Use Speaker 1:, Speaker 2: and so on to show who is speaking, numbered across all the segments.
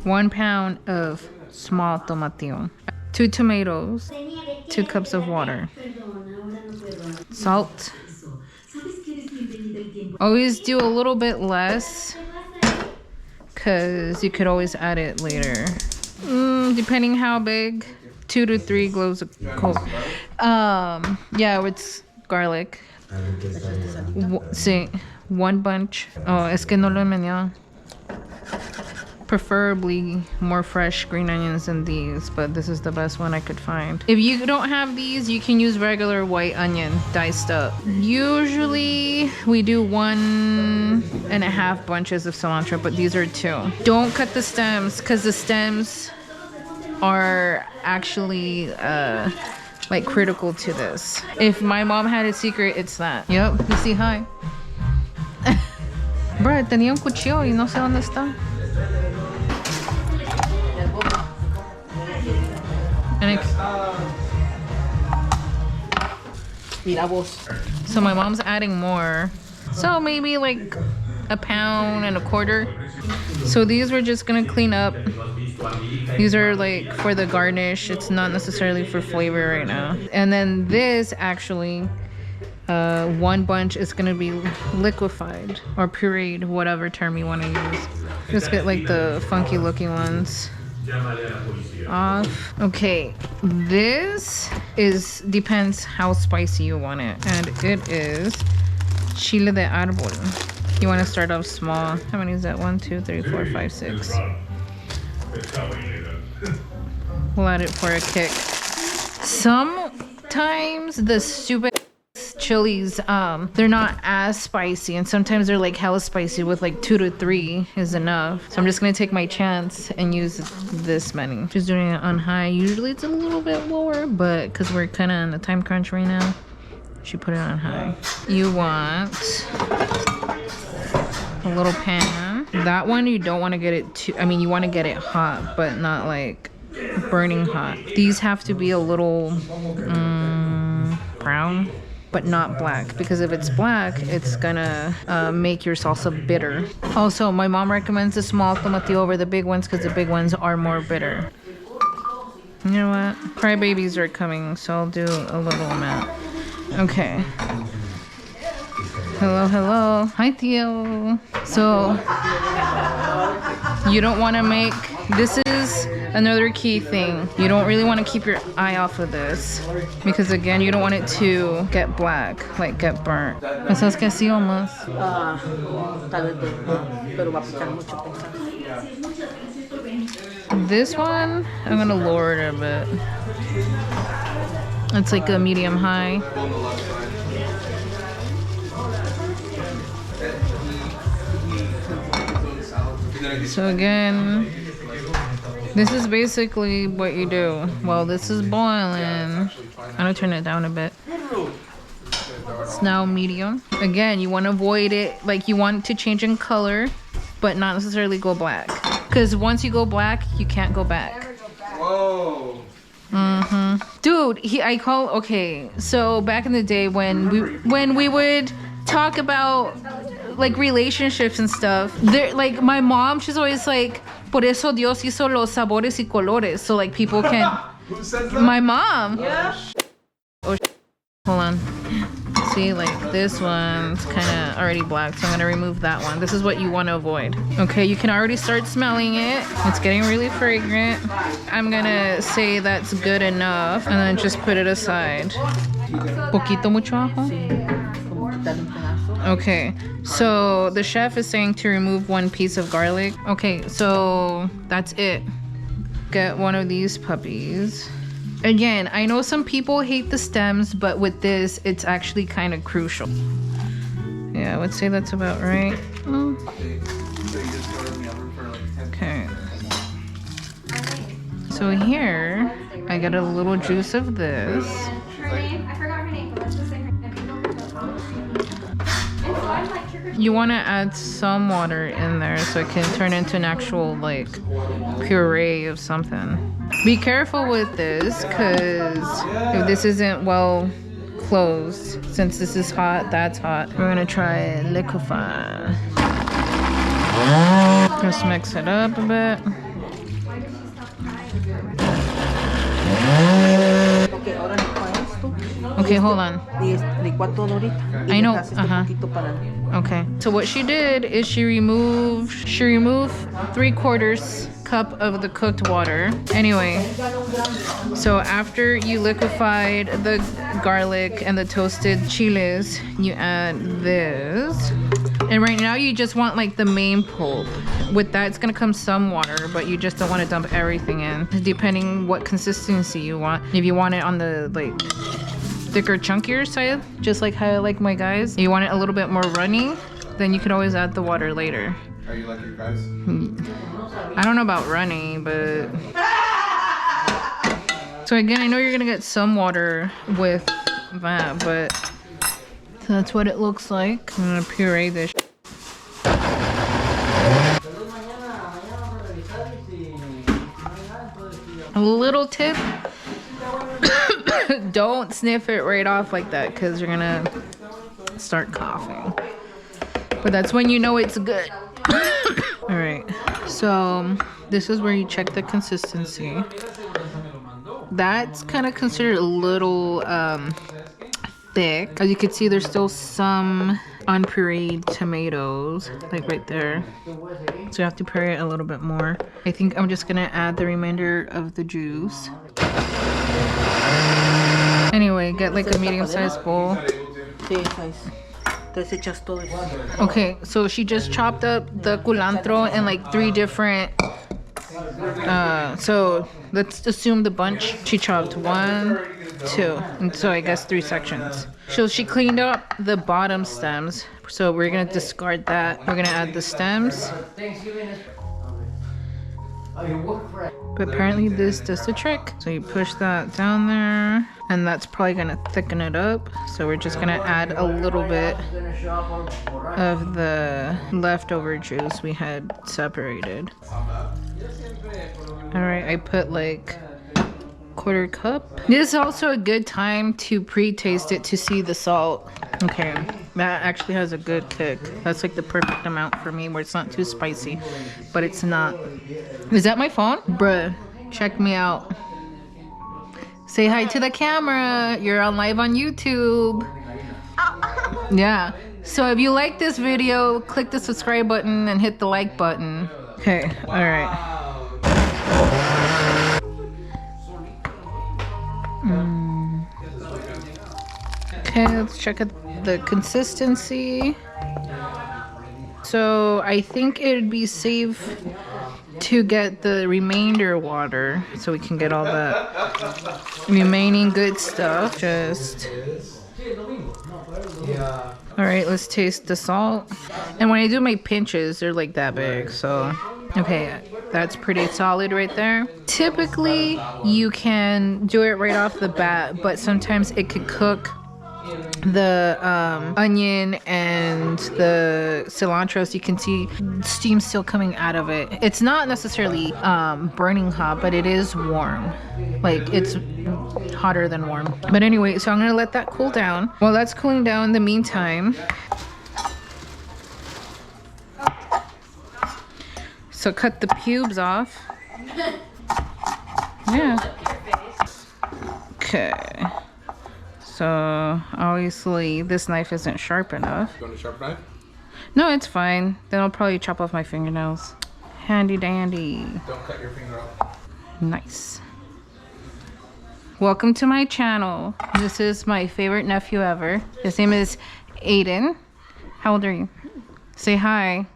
Speaker 1: 1 pound of small tomatillo, 2 tomatoes, 2 cups of water, salt. Always do a little bit less because you could always add it later. Depending how big, 2 to 3 cloves of coke. Yeah, it's garlic. Sí, 1 bunch. Oh, es que no lo he meneado. Preferably more fresh green onions than these, but this is the best one I could find. If you don't have these, you can use regular white onion diced up. Usually we do 1.5 bunches of cilantro, but these are 2. Don't cut the stems because the stems are actually like critical to this. If my mom had a secret, it's that. Yep, you see, hi. Bruh, tenía un cuchillo y no sé dónde está. So my mom's adding more. So maybe like 1.25 pounds. So these we're just gonna clean up. These are like for the garnish. It's not necessarily for flavor right now. And then this actually, 1 bunch is gonna be liquefied or pureed, whatever term you want to use. Just get like the funky looking ones off. Okay, this depends how spicy you want it, and it is Chile de Arbol. You want to start off small. How many is that? 1, 2, 3, 4, 5, 6. We'll add it for a kick. Sometimes the stupid chilies, they're not as spicy, and sometimes they're like hella spicy with like 2 to 3 is enough. So I'm just gonna take my chance and use this many. Just doing it on high. Usually it's a little bit lower, but because we're kind of on the time crunch right now, you should put it on high. You want a little pan. That one you don't want to get it too, I mean you want to get it hot, but not like burning hot. These have to be a little brown, but not black, because if it's black, it's gonna make your salsa bitter. Also, my mom recommends the small tomatillo over the big ones because the big ones are more bitter. You know what? Crybabies are coming, so I'll do a little amount. Okay. Hello, hello. Hi, Theo. So, you don't want to make, this is another key thing. You don't really want to keep your eye off of this, because again, you don't want it to get black, like get burnt. ¿Pensás que sí o más? Tal vez no, pero va a picar mucho. This one, I'm gonna lower it a bit. It's like a medium high. So again, this is basically what you do. Well, this is boiling. I'm gonna turn it down a bit. It's now medium. Again, you want to avoid it, like you want it to change in color, but not necessarily go black. Because once you go black, you can't go back. Whoa. Dude, okay, so back in the day when we would talk about like relationships and stuff, there, like my mom, she's always like, por eso Dios hizo los sabores y colores, so like people can. Who says that? My mom. Yeah. Oh, hold on. See, like this one's kind of already black, so I'm gonna remove that one. This is what you want to avoid. Okay, you can already start smelling it. It's getting really fragrant. I'm gonna say that's good enough, and then just put it aside. Poquito mucho ajo. Okay, so the chef is saying to remove 1 piece of garlic. Okay, so that's it. Get one of these puppies. Again, I know some people hate the stems, but with this, it's actually kind of crucial. Yeah, I would say that's about right. Okay. So here, I got a little juice of this. You want to add some water in there so it can turn into an actual like puree of something. Be careful with this, because if this isn't well closed, since this is hot, that's hot. We're gonna try liquefy. Just mix it up a bit.
Speaker 2: Okay, ahora licua esto.
Speaker 1: Okay, hold on.
Speaker 2: Y licua todo ahorita. Y
Speaker 1: I know.
Speaker 2: dejas este poquito para...
Speaker 1: Okay. So what she did is she removed 3/4 cup of the cooked water. Anyway, so after you liquefied the garlic and the toasted chiles, you add this. And right now you just want like the main pulp. With that, it's gonna come some water, but you just don't want to dump everything in, depending what consistency you want. If you want it on the like thicker, chunkier side, just like how I like my guys. If you want it a little bit more runny, then you could always add the water later.
Speaker 3: Are you like your guys?
Speaker 1: I don't know about runny, but... So again, I know you're gonna get some water with that, but that's what it looks like. I'm gonna puree this. A little tip. Don't sniff it right off like that because you're gonna start coughing. But that's when you know it's good. All right, so this is where you check the consistency. That's kind of considered a little thick. As you can see, there's still some unpureed tomatoes, like right there. So you have to puree it a little bit more. I think I'm just gonna add the remainder of the juice. Anyway, get like a medium-sized bowl. Okay, so she just chopped up the cilantro in like 3 different so let's assume the bunch she chopped 1, 2, and so I guess 3 sections. So she cleaned up the bottom stems, so we're gonna discard that. We're gonna add the stems. But apparently this does the trick. So you push that down there, and that's probably gonna thicken it up. So we're just gonna add a little bit of the leftover juice we had separated. All right, I put like 1/4 cup. This is also a good time to pre-taste it to see the salt. Okay, that actually has a good kick. That's like the perfect amount for me where it's not too spicy, but it's not. Is that my phone? Bruh, check me out. Say hi to the camera. You're on live on YouTube. Yeah. So if you like this video, click the subscribe button and hit the like button. Okay, all right. Okay, let's check out the consistency. So I think it would be safe to get the remainder water so we can get all the remaining good stuff. Just all right, let's taste the salt. And when I do my pinches, they're like that big, so okay, that's pretty solid right there. Typically you can do it right off the bat, but sometimes it could cook the onion and the cilantro, so you can see steam still coming out of it. It's not necessarily burning hot, but it is warm. Like it's hotter than warm. But anyway, so I'm gonna let that cool down. While that's cooling down, in the meantime, so cut the pubes off. Yeah. Okay. So obviously this knife isn't sharp enough.
Speaker 3: You want a sharp knife?
Speaker 1: No, it's fine. Then I'll probably chop off my fingernails. Handy dandy.
Speaker 3: Don't cut your finger off.
Speaker 1: Nice. Welcome to my channel. This is my favorite nephew ever. His name is Aiden. How old are you? Say hi.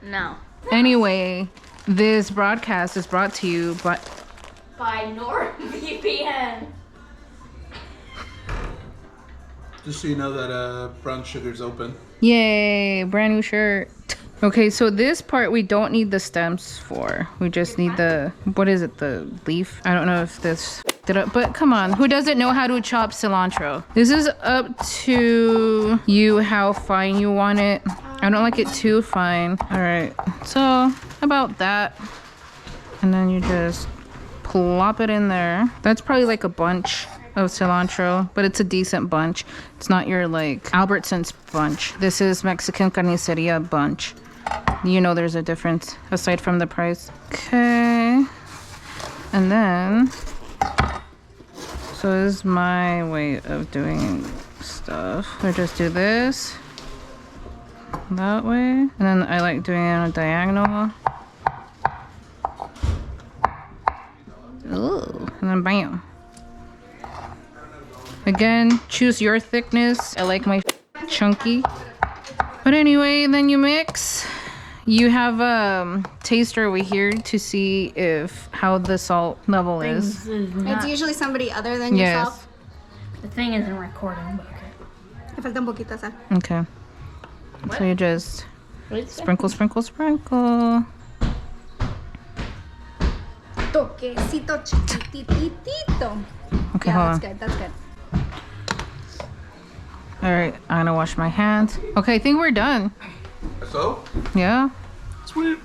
Speaker 4: No.
Speaker 1: Anyway, this broadcast is brought to you by
Speaker 4: NordVPN.
Speaker 3: Just so you know that Brown Sugar's open.
Speaker 1: Yay, brand new shirt. Okay, so this part we don't need the stems for. We just need the, what is it, the leaf? I don't know if this did it, but come on, who doesn't know how to chop cilantro? This is up to you how fine you want it. I don't like it too fine. All right, so about that. And then you just plop it in there. That's probably like a bunch of cilantro, but it's a decent bunch. It's not your like Albertsons bunch. This is Mexican carniceria bunch. You know there's a difference aside from the price. Okay, And then, so this is my way of doing stuff. I just do this that way, and then I like doing it on a diagonal. Ooh, and then bam. Again, choose your thickness. I like my chunky. But anyway, then you mix. You have a taster over here to see if how the salt level is.
Speaker 4: It's usually somebody other than
Speaker 1: Yes.
Speaker 4: yourself.
Speaker 5: The thing isn't recording, but okay.
Speaker 4: Me falta un poquito de sal.
Speaker 1: Okay. So you just sprinkle, sprinkle, sprinkle.
Speaker 4: Toquecito chiquititito.
Speaker 1: Okay,
Speaker 4: Yeah,
Speaker 1: hold
Speaker 4: that's
Speaker 1: on.
Speaker 4: good. That's good.
Speaker 1: All right, I'm gonna wash my hands. Okay, I think we're done.
Speaker 3: So?
Speaker 1: Yeah.
Speaker 3: Sweet.